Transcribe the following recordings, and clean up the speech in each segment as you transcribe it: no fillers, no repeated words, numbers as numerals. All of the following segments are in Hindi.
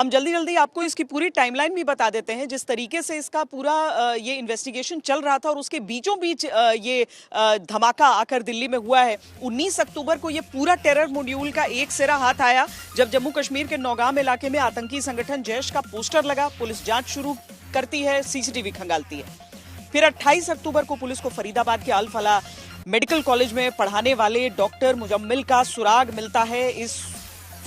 हम जल्दी आपको इसकी पूरी टाइमलाइन भी बता देते हैं। जिस तरीके से इसका पूरा ये इन्वेस्टिगेशन चल रहा था और उसके बीचों बीच ये धमाका आकर दिल्ली में हुआ है। 19 अक्टूबर को ये पूरा टेरर मॉड्यूल का एक सिरा हाथ आया जब जम्मू कश्मीर के नौगाम इलाके में आतंकी संगठन जैश का पोस्टर लगा। पुलिस जांच शुरू करती है, सीसीटीवी खंगालती है। फिर 28 अक्टूबर को पुलिस को फरीदाबाद के अल फलाह मेडिकल कॉलेज में पढ़ाने वाले डॉक्टर मुजम्मिल का सुराग मिलता है। इस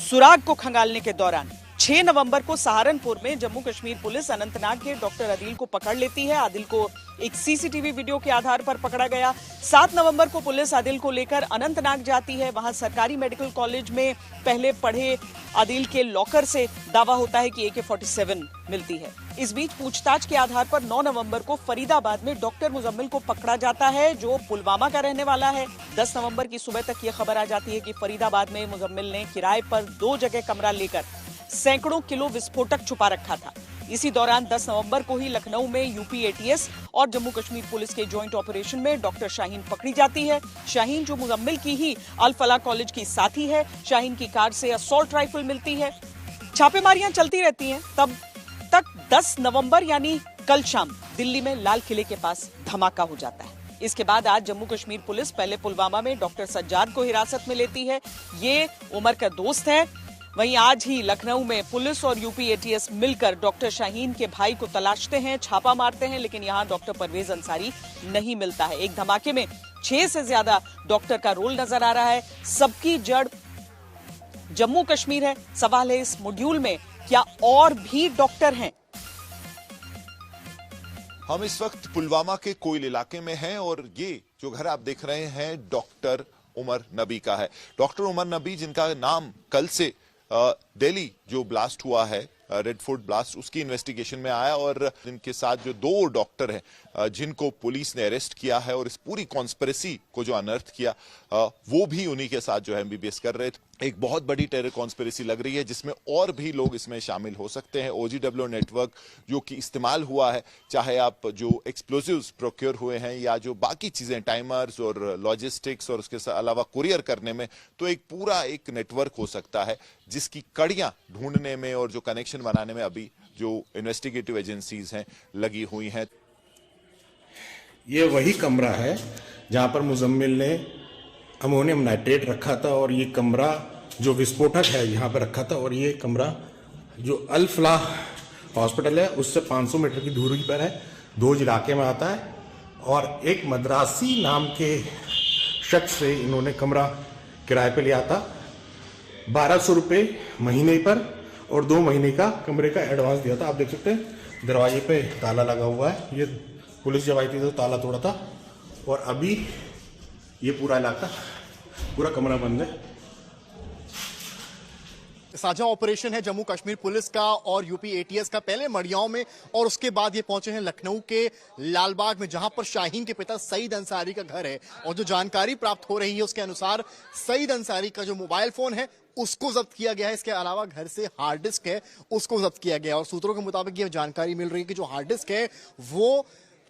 सुराग को खंगालने के दौरान 6 नवंबर को सहारनपुर में जम्मू कश्मीर पुलिस अनंतनाग के डॉक्टर आदिल को पकड़ लेती है। आदिल को एक सीसीटीवी वीडियो के आधार पर पकड़ा गया। 7 नवंबर को पुलिस आदिल को लेकर अनंतनाग जाती है। वहां सरकारी मेडिकल कॉलेज में पहले पढ़े आदिल के लॉकर से दावा होता है कि AK-47 मिलती है। इस बीच पूछताछ के आधार पर 9 नवंबर को फरीदाबाद में डॉक्टर मुजम्मिल को पकड़ा जाता है, जो पुलवामा का रहने वाला है। 10 नवंबर की सुबह तक यह खबर आ जाती है कि फरीदाबाद में मुजम्मिल ने किराए पर 2 जगह कमरा लेकर सैकड़ों किलो विस्फोटक छुपा रखा था। इसी दौरान 10 नवंबर को ही लखनऊ में यूपी ATS और जम्मू कश्मीर पुलिस के जॉइंट ऑपरेशन में डॉक्टर शाहीन पकड़ी जाती है। शाहीन जो मुजम्मिल की ही अल फलाह कॉलेज की साथी है। शाहीन की कार से असॉल्ट राइफल मिलती है। छापेमारियां चलती रहती हैं। तब तक 10 नवंबर यानी कल शाम दिल्ली में लाल किले के पास धमाका हो जाता है। इसके बाद आज जम्मू कश्मीर पुलिस पहले पुलवामा में डॉक्टर सज्जाद को हिरासत में लेती है। ये उमर का दोस्त है। वहीं आज ही लखनऊ में पुलिस और यूपी ATS मिलकर डॉक्टर शाहीन के भाई को तलाशते हैं, छापा मारते हैं, लेकिन यहां डॉक्टर परवेज अंसारी नहीं मिलता है। एक धमाके में 6 से ज्यादा डॉक्टर का रोल नजर आ रहा है। सबकी जड़ जम्मू कश्मीर है। सवाल है इस मॉड्यूल में क्या और भी डॉक्टर हैं? हम इस वक्त पुलवामा के कोयल इलाके में हैं और ये जो घर आप देख रहे हैं डॉक्टर उमर नबी का है। डॉक्टर उमर नबी जिनका नाम कल से दिल्ली जो ब्लास्ट हुआ है, रेड फोर्ट ब्लास्ट, उसकी इन्वेस्टिगेशन में आया और इनके साथ जो 2 डॉक्टर हैं जिनको पुलिस ने अरेस्ट किया है और इस पूरी कॉन्स्पिरेसी को जो अनर्थ किया वो भी उन्हीं के साथ जो है MBBS कर रहे थे। एक बहुत बड़ी टेरर कॉन्स्पिरेसी लग रही है जिसमें और भी लोग इसमें शामिल हो सकते हैं। OGW नेटवर्क जो कि इस्तेमाल हुआ है, चाहे आप जो एक्सप्लोजिव्स प्रोक्योर हुए हैं या जो बाकी चीजें टाइमर्स और लॉजिस्टिक्स और उसके अलावा कुरियर करने में, तो एक पूरा एक नेटवर्क हो सकता है जिसकी कड़ियां ढूंढने में और जो कनेक्शन बनाने में अभी जो इन्वेस्टिगेटिव एजेंसीज हैं लगी हुई हैं। ये वही कमरा है जहां पर मुजम्मिल ने अमोनियम नाइट्रेट रखा था और ये कमरा जो विस्फोटक है यहाँ पर रखा था और ये कमरा जो अल फलाह हॉस्पिटल है उससे 500 मीटर की दूरी पर है, दोज इलाके में आता है। और एक मद्रासी नाम के शख्स से इन्होंने कमरा किराए पे लिया था 1200 रुपये महीने पर और 2 महीने का कमरे का एडवांस दिया था। आप देख सकते हैं दरवाजे पे ताला लगा हुआ है। ये पुलिस जब आई थी तो ताला तोड़ा था और अभी ये पूरा इलाका, पूरा कमरा बंद है। साझा ऑपरेशन है जम्मू कश्मीर पुलिस का और यूपी ATS का, पहले मड़ियाओं में और उसके बाद ये पहुंचे हैं लखनऊ के लालबाग में, जहां पर शाहीन के पिता सईद अंसारी का घर है। और जो जानकारी प्राप्त हो रही है उसके अनुसार सईद अंसारी का जो मोबाइल फोन है उसको जब्त किया गया है। इसके अलावा घर से हार्ड डिस्क है उसको जब्त किया गया। और सूत्रों के मुताबिक ये जानकारी मिल रही है कि जो हार्ड डिस्क है वो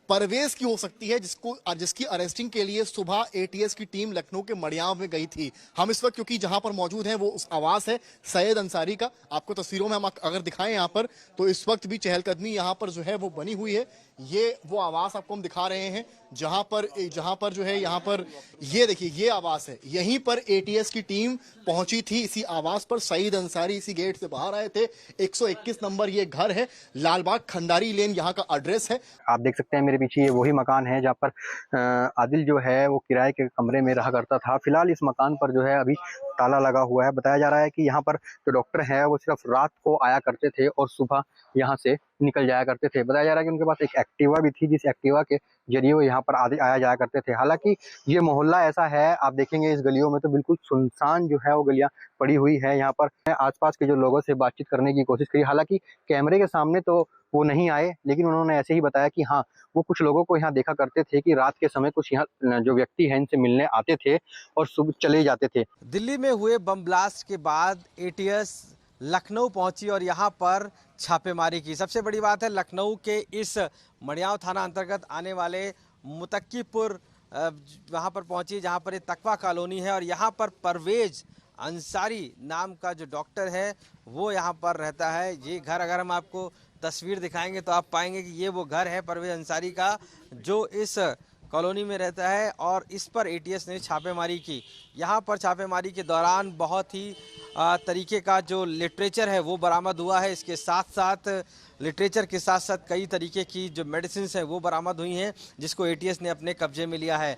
परवेज की हो सकती है, जिसकी अरेस्टिंग के लिए सुबह ATS की टीम लखनऊ के मड़ियाव में गई थी। हम इस वक्त क्योंकि जहां पर मौजूद हैं वो उस आवास है सैयद अंसारी का, आपको तस्वीरों में हम अगर दिखाएं यहाँ पर तो इस वक्त भी चहलकदमी यहाँ पर जो है वो बनी हुई है। ये वो आवास आपको हम दिखा रहे हैं जहां पर जो है यहाँ पर ये देखिए ये आवास है। यहीं पर ATS की टीम पहुंची थी। इसी आवास पर सईद अंसारी इसी गेट से बाहर आए थे। 121 नंबर ये घर है, लालबाग खंडारी लेन यहाँ का एड्रेस है। आप देख सकते हैं मेरे पीछे ये वही मकान है जहाँ पर आदिल जो है वो किराए के कमरे में रहा करता था। फिलहाल इस मकान पर जो है अभी ताला लगा हुआ है। बताया जा रहा है कि यहाँ पर जो डॉक्टर है वो सिर्फ रात को आया करते थे और सुबह यहाँ से निकल जाया करते थे। बताया जा रहा है कि उनके पास एक एक्टिवा भी थी, जिस एक्टिवा के जरिए वो यहाँ पर आया जाया करते थे। हालांकि ये मोहल्ला ऐसा है, आप देखेंगे इस गलियों में तो बिल्कुल सुनसान जो है वो गलियां पड़ी हुई है। यहाँ पर आसपास के जो लोगों से बातचीत करने की कोशिश करी, हालांकि कैमरे के सामने तो वो नहीं आए, लेकिन उन्होंने ऐसे ही बताया कि हाँ वो कुछ लोगों को यहाँ देखा करते थे कि रात के समय कुछ यहाँ जो व्यक्ति हैं इनसे मिलने आते थे और सुबह चले जाते थे। दिल्ली में हुए बम ब्लास्ट के बाद ATS लखनऊ पहुंची और यहाँ पर छापेमारी की। सबसे बड़ी बात है लखनऊ के इस मड़ियाव थाना अंतर्गत आने वाले मुतक्कीपुर वहाँ पर पहुंची, जहाँ पर ये तकवा कॉलोनी है और यहाँ पर परवेज अंसारी नाम का जो डॉक्टर है वो यहाँ पर रहता है। ये घर अगर हम आपको तस्वीर दिखाएंगे तो आप पाएंगे कि ये वो घर है परवेज अंसारी का, जो इस कॉलोनी में रहता है और इस पर एटीएस ने छापेमारी की। यहाँ पर छापेमारी के दौरान बहुत ही तरीके का जो लिटरेचर है वो बरामद हुआ है। इसके साथ साथ लिटरेचर के साथ साथ कई तरीके की जो मेडिसिन है वो बरामद हुई हैं, जिसको एटीएस ने अपने कब्जे में लिया है।